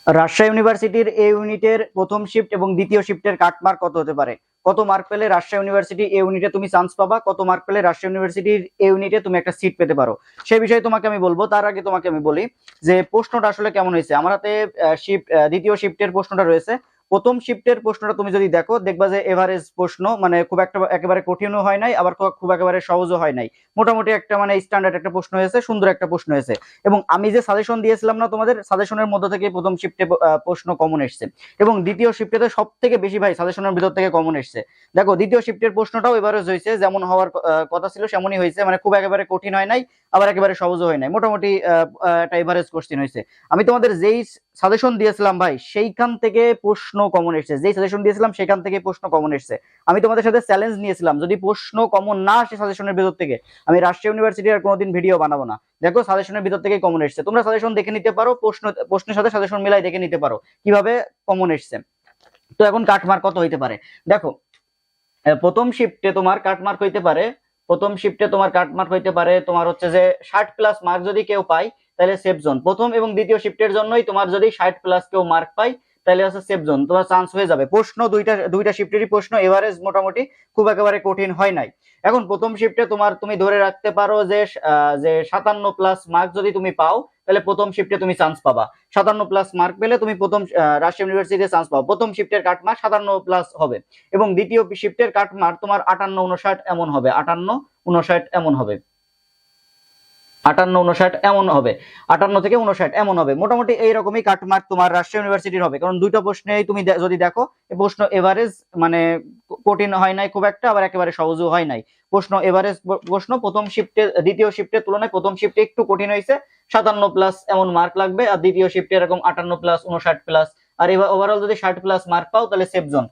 রাজশাহী ইউনিভার্সিটির এ ইউনিটের প্রথম শিফট এবং দ্বিতীয় শিফটের কাটমার্ক কত হতে পারে? কত মার্ক পেলে রাজশাহী ইউনিভার্সিটি এ ইউনিটে তুমি চান্স পাবা, কত মার্ক পেলে রাজশাহী ইউনিভার্সিটির এ ইউনিটে তুমি একটা সিট পেতে পারো, সেই বিষয়ে তোমাকে আমি বলবো। তার আগে তোমাকে আমি বলি যে প্রশ্নটা আসলে কেমন হয়েছে। আমার হাতে শিফট দ্বিতীয় শিফটের প্রশ্নটা রয়েছে। প্রথম শিফটের প্রশ্নটা তুমি যদি দেখো, দেখবা যে এভারেজ প্রশ্ন, মানে খুব একটা একেবারে কঠিনও হয় নাই, আবার খুব একেবারে সহজও হয় নাই। মোটামুটি একটা মানে স্ট্যান্ডার্ড একটা প্রশ্ন হয়েছে, সুন্দর একটা প্রশ্ন হয়েছে। এবং আমি যে সাজেশন দিয়েছিলাম না, তোমাদের সাজেশনের মধ্য থেকে প্রথম শিফটে প্রশ্ন কমন এসছে, এবং দ্বিতীয় শিফটে সব থেকে বেশি ভাই সাজেশনের ভিতর থেকে কমন এসছে। দেখো দ্বিতীয় শিফটের প্রশ্নটাও এভারেজ হয়েছে, যেমন হওয়ার কথা ছিল সেমনই হয়েছে, মানে খুব একেবারে কঠিন হয় নাই, আবার একেবারে সহজও হয় নাই, মোটামুটি একটা এভারেজ কোশ্চেন হয়েছে। আমি তোমাদের যেই সাজেশন দিয়েছিলাম ভাই, সেইখান থেকে প্রশ্ন কমন এসছে, যেই সাজেশন দিয়েছিলাম সেখান থেকে প্রশ্ন কমন এসছে। আমি তোমাদের সাথে চ্যালেঞ্জ নিয়েছিলাম, যদি প্রশ্ন কমন না আসে সাজেশনের ভিতর থেকে, আমি রাজশাহী ইউনিভার্সিটির আর কোনোদিন ভিডিও বানাবো না। দেখো সাজেশনের ভিতর থেকে কমন এসছে, তোমরা সাজেশন দেখে নিতে পারো, প্রশ্নের সাথে সাজেশন মিলাই দেখে নিতে পারো কিভাবে কমন এসছে। তো এখন কাটমার্ক কত হইতে পারে দেখো। প্রথম শিফটে তোমার কাটমার্ক হইতে পারে, প্রথম শিফটে তোমার কাটমার্ক হইতে পারে তোমার হচ্ছে যে 60+ মার্ক যদি কেউ পায় তাহলে সেফ জোন। প্রথম এবং দ্বিতীয় শিফটের জন্যই তোমার যদি 60+ কেউ মার্ক পায় তাহলে হচ্ছে সেফ জোন, তোমার চান্স হয়ে যাবে। প্রশ্ন দুইটা দুইটা শিফটেরই প্রশ্ন এভারেজ মোটামুটি, খুব একেবারে কঠিন হয় নাই। এখন প্রথম শিফটে তোমার তুমি ধরে রাখতে পারো যে 57+ মার্ক যদি তুমি পাও তাহলে প্রথম শিফটে তুমি চান্স পাবা। 57+ মার্ক পেলে তুমি প্রথম রাজশাহী ইউনিভার্সিটিতে চান্স পাও। প্রথম শিফটের কাটমার্ক 57+ হবে, এবং দ্বিতীয় শিফটের কাটমার্ক তোমার 58-59 এমন হবে, 58-59 এমন হবে, 58-59 এমন হবে, 58 থেকে 59 এমন হবে। মোটামুটি এইরকমই কাটমার্ক তোমার রাজশাহী ইউনিভার্সিটির হবে, কারণ দুইটা প্রশ্নেই তুমি যদি দেখো এই প্রশ্ন এভারেজ, মানে কঠিন হয় নাই খুব একটা, আবার একেবারে সহজও হয় নাই। প্রশ্ন এভারেজ প্রশ্ন, প্রথম শিফটে দ্বিতীয় শিফটের তুলনায় প্রথম শিফটে একটু কঠিন হয়েছে, 57+ এমন মার্ক লাগবে, আর দ্বিতীয় শিফটে এরকম 58+, 59+। আর এবার ওভারঅল যদি 60+ মার্ক পাও তাহলে সেফ জোন।